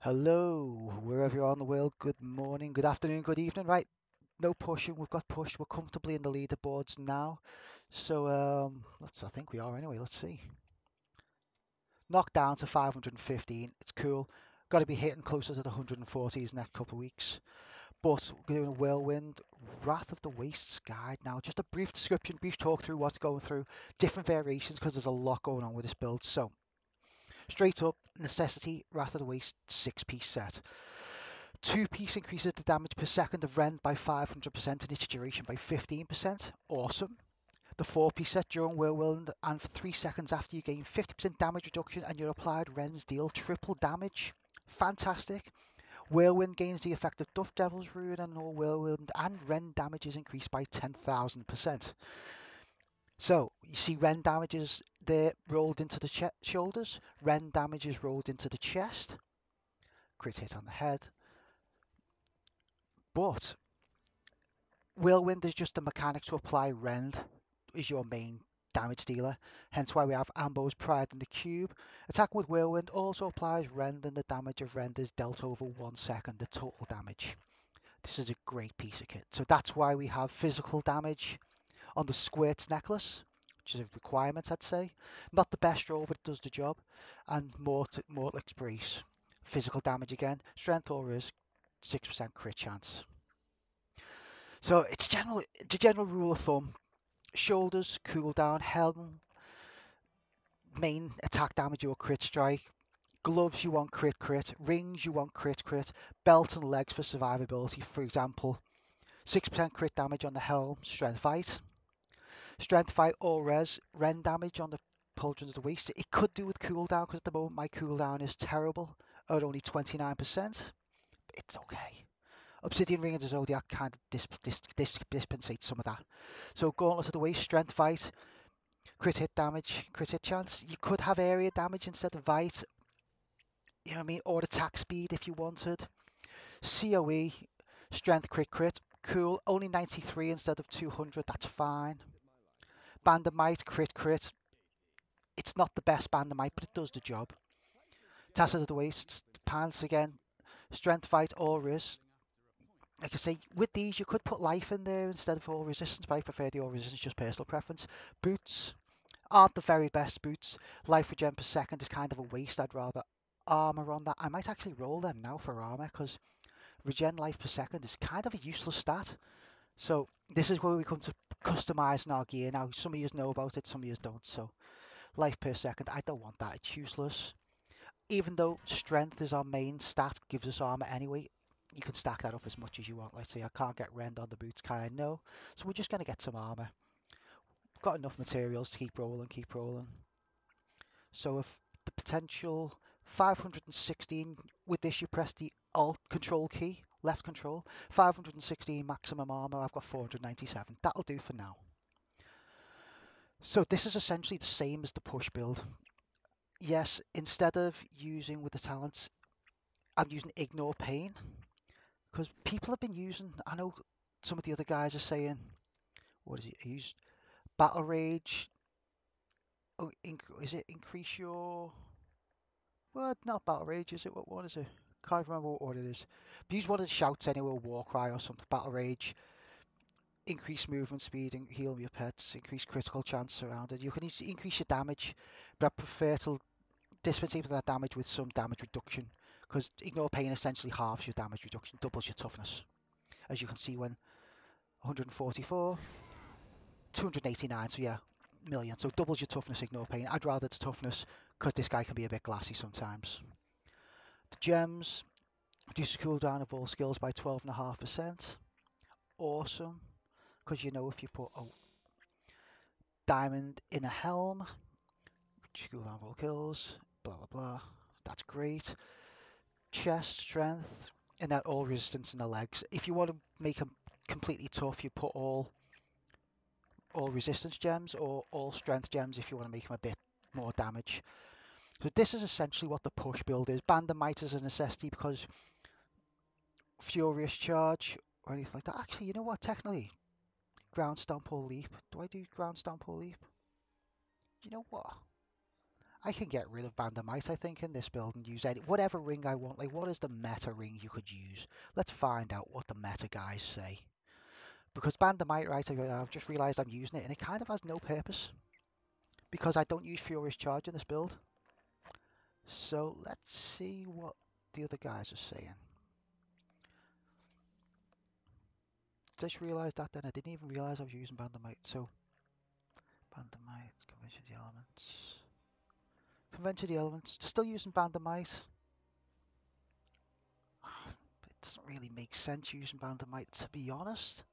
Hello, wherever you are in the world, good morning, good afternoon, good evening. Right, no pushing, we've got pushed, we're comfortably in the leaderboards now. So, I think we are anyway, let's see. Knocked down to 515, it's cool. Got to be hitting closer to the 140s next couple of weeks. But we're doing a Whirlwind Wrath of the Wastes guide now. Just a brief description, brief talk through what's going through, different variations because there's a lot going on with this build. So, straight up, Necessity, Wrath of the Waste, 6-piece set. 2-piece increases the damage per second of Rend by 500% and its duration by 15%. Awesome. The 4-piece set during Whirlwind and for 3 seconds after you gain 50% damage reduction and your applied Rends deal triple damage. Fantastic. Whirlwind gains the effect of RothDiablo's rune and all Whirlwind and Rend damage is increased by 10,000%. So you see Rend damage is there rolled into the shoulders, Rend damage is rolled into the chest, crit hit on the head, but Whirlwind is just a mechanic to apply Rend is your main damage dealer, hence why we have Ambos Pride in the cube. Attacking with Whirlwind also applies Rend and the damage of Rend is dealt over 1 second, the total damage. This is a great piece of kit. So that's why we have physical damage on the Squirt's necklace, which is a requirement I'd say. Not the best roll, but it does the job. And Mortal Brace. Physical damage again. Strength aura is 6% crit chance. So it's the general rule of thumb. Shoulders, cooldown, helm, main attack damage or crit strike. Gloves you want crit crit, rings you want crit crit, belt and legs for survivability, for example. 6% crit damage on the helm, strength fight. Strength fight or res, rend damage on the Pauldrons of the Waste. It could do with cooldown because at the moment my cooldown is terrible at only 29%. It's okay. Obsidian Ring of the Zodiac kind of dispensates some of that. So Gauntlet of the Waste, strength fight, crit hit damage, crit hit chance. You could have area damage instead of Vite, you know what I mean, or attack speed if you wanted. COE, strength crit crit, cool, only 93 instead of 200, that's fine. Bandamite crit crit, it's not the best Bandamite, but it does the job. Tacit of the Waste, pants again, strength fight or res. Like I say, with these you could put life in there instead of all resistance, but I prefer the all resistance, just personal preference. Boots aren't the very best boots. Life regen per second is kind of a waste. I'd rather armor on that. I might actually roll them now for armor because regen life per second is kind of a useless stat. So this is where we come to customizing our gear. Now some of you know about it, some of you don't. So life per second, I don't want that. It's useless. Even though strength is our main stat, gives us armor anyway. You can stack that up as much as you want. Let's say I can't get Rend on the boots, can I? No. So we're just going to get some armor. Got enough materials to keep rolling, keep rolling. So if the potential 516, with this you press the Alt Control key, left control, 516 maximum armor, I've got 497. That'll do for now. So this is essentially the same as the push build. Yes, instead of using with the talents, I'm using Ignore Pain. Because people have been using, I know some of the other guys are saying, what is it? I use Battle Rage. Oh, is it increase your? Well, not Battle Rage, is it? What one is it? Can't remember what it is. But use one of the shouts anyway, or War Cry or something. Battle Rage. Increase movement speed and heal your pets. Increase critical chance surrounded. You can increase your damage, but I prefer to dispensate that damage with some damage reduction. Because Ignore Pain essentially halves your damage reduction, doubles your toughness. As you can see when 144, 289, so yeah, million. So doubles your toughness, Ignore Pain. I'd rather the toughness because this guy can be a bit glassy sometimes. The gems reduce the cooldown of all skills by 12.5%. Awesome, because you know if you put a diamond in a helm, reduce cooldown of all kills, blah blah blah. That's great. Chest strength and that all resistance in the legs. If you want to make them completely tough, you put all resistance gems or all strength gems if you want to make them a bit more damage. So this is essentially what the push build is. Bandamite is a necessity because Furious Charge or anything like that. Actually, you know what? Technically, Ground Stomp or Leap. Do I do Ground Stomp or Leap? You know what? I can get rid of Bandamite, I think, in this build and use whatever ring I want. Like, what is the meta ring you could use? Let's find out what the meta guys say. Because Bandamite, right, I've just realised I'm using it, and it kind of has no purpose. Because I don't use Furious Charge in this build. So, let's see what the other guys are saying. Just realised that then. I didn't even realise I was using Bandamite. So, Bandamite, Convention of the Elements. Convention of the Elements. Still using Bandamite. It doesn't really make sense using Bandamite, to be honest.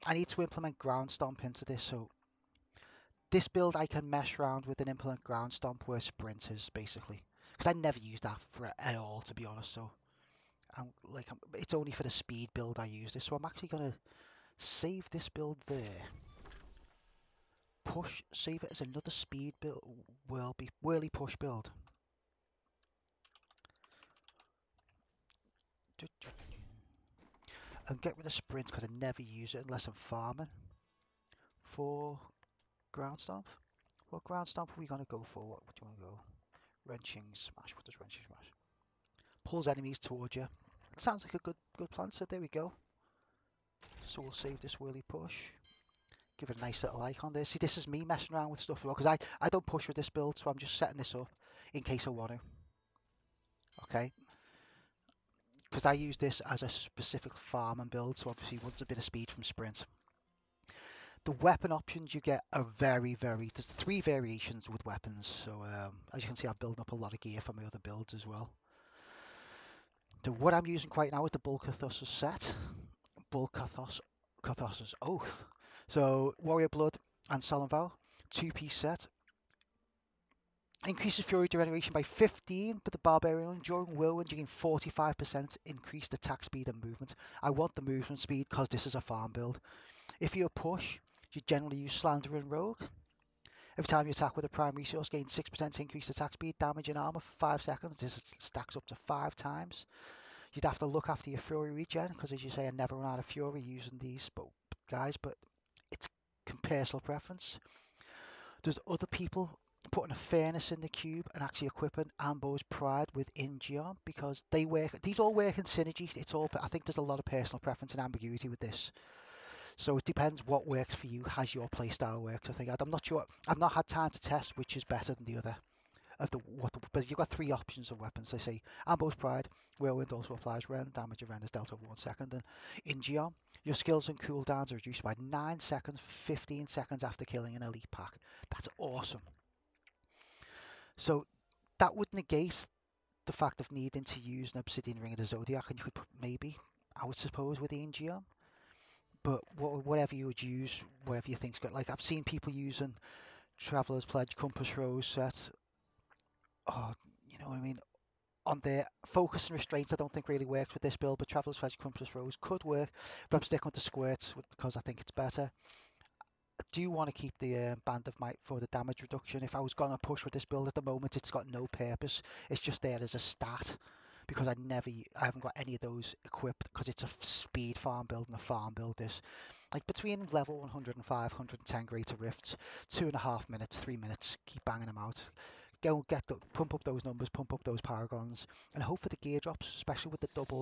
I need to implement Ground Stomp into this, so this build I can mesh around with and implement Ground Stomp where Sprint is, basically. Because I never use that for at all, to be honest, so it's only for the speed build I use this, so I'm actually going to save this build there. Save it as another speed build, whirly push build. And get rid of Sprint because I never use it unless I'm farming for Ground Stomp. What Ground Stomp are we going to go for? What do you want to go? Wrenching Smash. What does Wrenching Smash? Pulls enemies towards you. It sounds like a good plan, so there we go. So we'll save this whirly push. Give it a nice little icon there. See, this is me messing around with stuff because I don't push with this build, so I'm just setting this up in case I want to. Okay. Because I use this as a specific farming build, so obviously wants a bit of speed from Sprint. The weapon options you get are there's 3 variations with weapons, so as you can see I've built up a lot of gear for my other builds as well. So what I'm using quite now is the Bul-Kathos set, Bul-Kathos' Oath. So Warrior Blood and Solemn Vow, 2-piece set. Increases Fury Generation by 15, but the Barbarian during Whirlwind you gain 45% increased attack speed and movement. I want the movement speed because this is a farm build. If you push, you generally use Slander and Rogue. Every time you attack with a prime resource, gain 6% increased attack speed, damage and armor for 5 seconds. This stacks up to 5 times. You'd have to look after your Fury regen, because as you say, I never run out of Fury using these guys, but it's personal preference. There's other people putting a Furnace in the cube and actually equipping Ambos Pride with In-Geom, because these all work in synergy. I think there's a lot of personal preference and ambiguity with this. So it depends what works for you, as your playstyle works. I think I'm not sure. I've not had time to test which is better than the other. But you've got 3 options of weapons. They say Ambos Pride, Whirlwind also applies Rend, damage of Rend is dealt over 1 second. And In-Geom, your skills and cooldowns are reduced by 9 seconds, 15 seconds after killing an elite pack. That's awesome. So that would negate the fact of needing to use an Obsidian Ring of the Zodiac, and you could maybe, I would suppose, with the In-Geom. But whatever you would use, whatever you think's good. Like I've seen people using Traveler's Pledge, Compass Rose set. Oh, you know what I mean? On their focus and restraint, I don't think really works with this build, but Traveler's Pledge, Compass Rose could work. But I'm sticking with the squirts because I think it's better. I do want to keep the Band of Might for the damage reduction. If I was going to push with this build at the moment, it's got no purpose. It's just there as a stat. Because I haven't got any of those equipped because it's a speed farm build and a farm build. This, like between level 105, 110 greater rifts, 2.5 minutes, 3 minutes, keep banging them out. Go pump up those numbers, pump up those paragons, and hope for the gear drops, especially with the double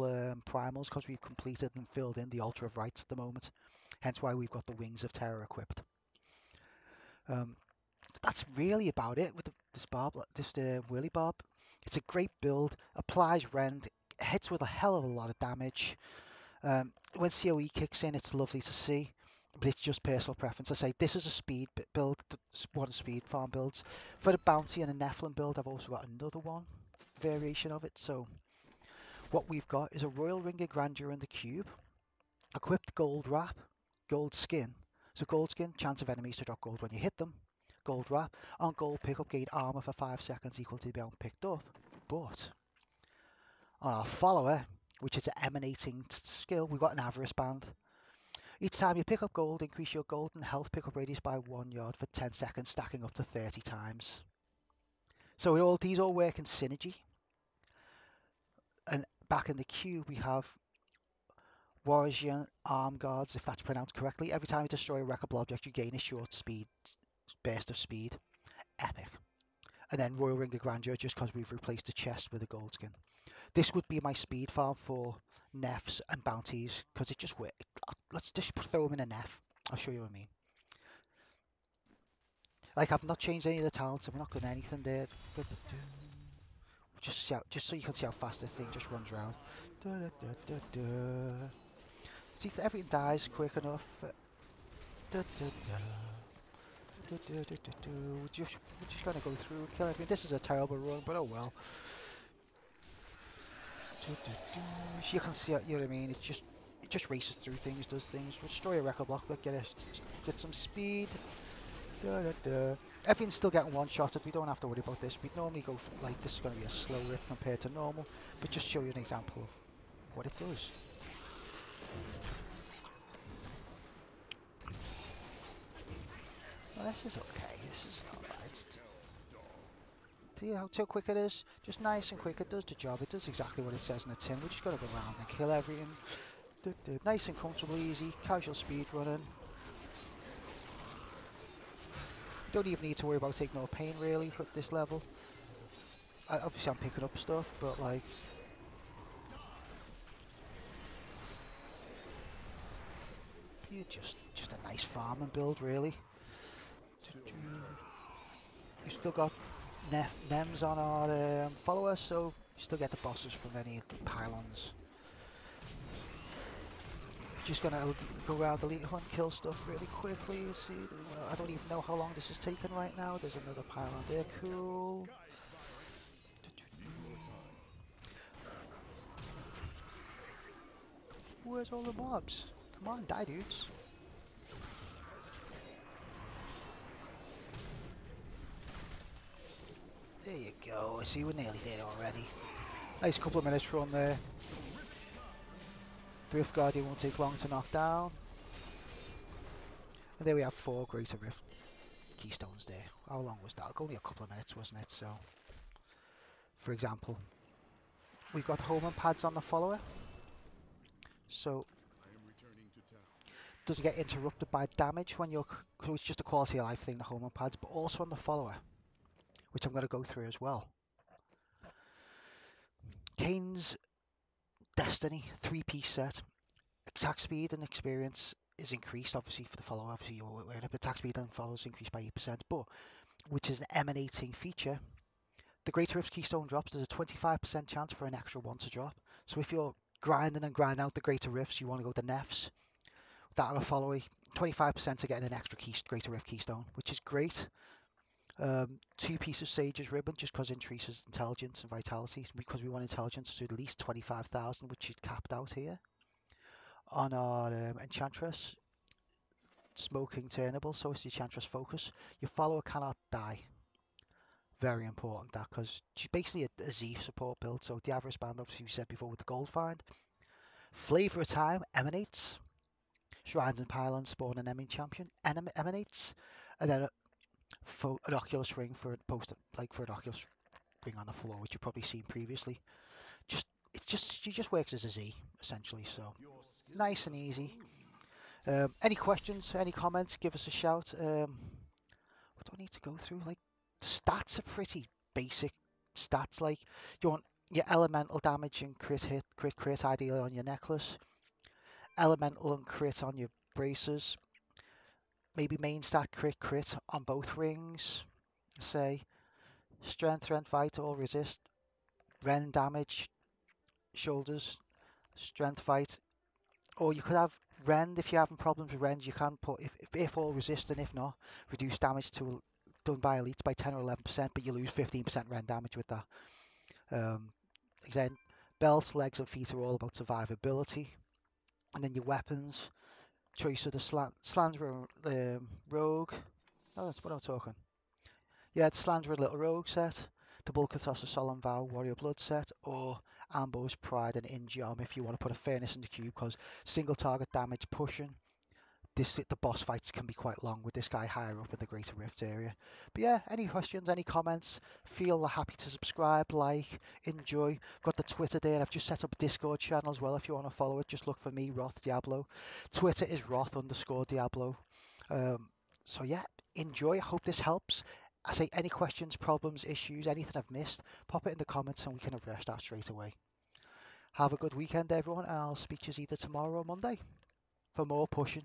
primals, because we've completed and filled in the Altar of Rights at the moment. Hence why we've got the Wings of Terror equipped. That's really about it with this Whirly Barb. It's a great build, applies Rend, hits with a hell of a lot of damage. When COE kicks in, it's lovely to see, but it's just personal preference. I say this is a speed build, one of speed farm builds. For the Bounty and a Nephilim build, I've also got another variation of it. So what we've got is a Royal Ring of Grandeur in the cube, equipped gold wrap, gold skin. So gold skin, chance of enemies to drop gold when you hit them. Gold wrap. On gold pickup, gain armor for 5 seconds equal to the amount picked up. But on our follower, which is an emanating skill, we've got an avarice band. Each time you pick up gold, increase your golden health pickup radius by 1 yard for 10 seconds, stacking up to 30 times. So these all work in synergy. And back in the cube, we have Warrior Arm Guards, if that's pronounced correctly. Every time you destroy a wreckable object, you gain a short burst of speed. Epic. and then Royal Ring of Grandeur just because we've replaced the chest with a gold skin. This would be my speed farm for nefs and bounties because it just works. Let's just throw them in a nef. I'll show you what I mean. Like, I've not changed any of the talents. I've not done anything there. Just so you can see how fast this thing just runs around. See if everything dies quick enough. We're just gonna go through, kill everything. This is a terrible run, but oh well. You can see, you know what I mean? It just races through things, does things. Destroy a record block, but get some speed. Everything's still getting one-shotted. We don't have to worry about this. We'd normally go for, like, this is going to be a slow rip compared to normal, but just show you an example of what it does. Well, this is okay. This is alright. See how quick it is? Just nice and quick. It does the job. It does exactly what it says in the tin. We just got to go around and kill everything. Nice and comfortable, easy. Casual speed running. Don't even need to worry about taking no pain really at this level. Obviously I'm picking up stuff, but like... Yeah, just a nice farming build really. We've still got Nems on our followers, so you still get the bosses from any pylons. Just gonna go around the elite hunt, kill stuff really quickly. See, I don't even know how long this is taking right now. There's another pylon there, cool. Where's all the mobs? Come on, die dudes. There you go, I see we're nearly there already. Nice couple of minutes run there. The Rift Guardian won't take long to knock down. And there we have 4 Greater Rift Keystones there. How long was that? Only a couple of minutes, wasn't it? So, for example, we've got homing pads on the follower. So, doesn't get interrupted by damage when you're... So it's just a quality of life thing, the homing pads, but also on the follower, which I'm going to go through as well. Kane's Destiny 3-piece set. Attack speed and experience is increased, obviously, for the follower. Obviously, you're aware of it, but attack speed and follow is increased by 8%. But, which is an emanating feature, the Greater Rift Keystone drops, there's a 25% chance for an extra one to drop. So if you're grinding and grinding out the Greater Rifts, you want to go to Nefs, that'll follow you. 25% to getting an extra Greater Rift Keystone, which is great. 2 pieces of Sage's Ribbon, just because it increases intelligence and vitality, because we want intelligence to at least 25,000, which is capped out here. On our Enchantress, Smoking Turnable, so it's the Enchantress Focus. Your follower cannot die. Very important that, because she's basically a Z support build. So Diablo band, obviously we said before with the gold find. Flavor of Time emanates. Shrines and Pylons spawn an enemy champion emanates, and then an Oculus Ring for for an Oculus Ring on the floor, which you've probably seen previously. She just works as a Z essentially. So nice and easy. Any questions, any comments, give us a shout. What do I need to go through? Like, the stats are pretty basic stats. Like, you want your elemental damage and crit ideally on your necklace. Elemental and crit on your braces. Maybe main stat crit on both rings. Say, strength, fight, or resist. Rend damage, shoulders, strength, fight. Or you could have Rend, if you're having problems with Rend, you can put, if all resist, and if not, reduce damage to done by elites by 10 or 11%, but you lose 15% Rend damage with that. Again, belt, legs, and feet are all about survivability. And then your weapons, choice of the Slander and Rogue. Oh, that's what I'm talking. Yeah, the Slander and Little Rogue set, the Bul-Kathos Solemn Vow Warrior Blood set, or Ambos Pride and In-Geom if you want to put a Furnace in the cube, because single target damage pushing. The boss fights can be quite long with this guy higher up in the Greater Rift area. But yeah, any questions, any comments, feel happy to subscribe, like, enjoy. Got the Twitter there. I've just set up a Discord channel as well. If you want to follow it, just look for me, RothDiablo. Twitter is Roth_Diablo. So yeah, enjoy. I hope this helps. I say any questions, problems, issues, anything I've missed, pop it in the comments and we can address that straight away. Have a good weekend, everyone, and I'll speak to you either tomorrow or Monday for more pushing.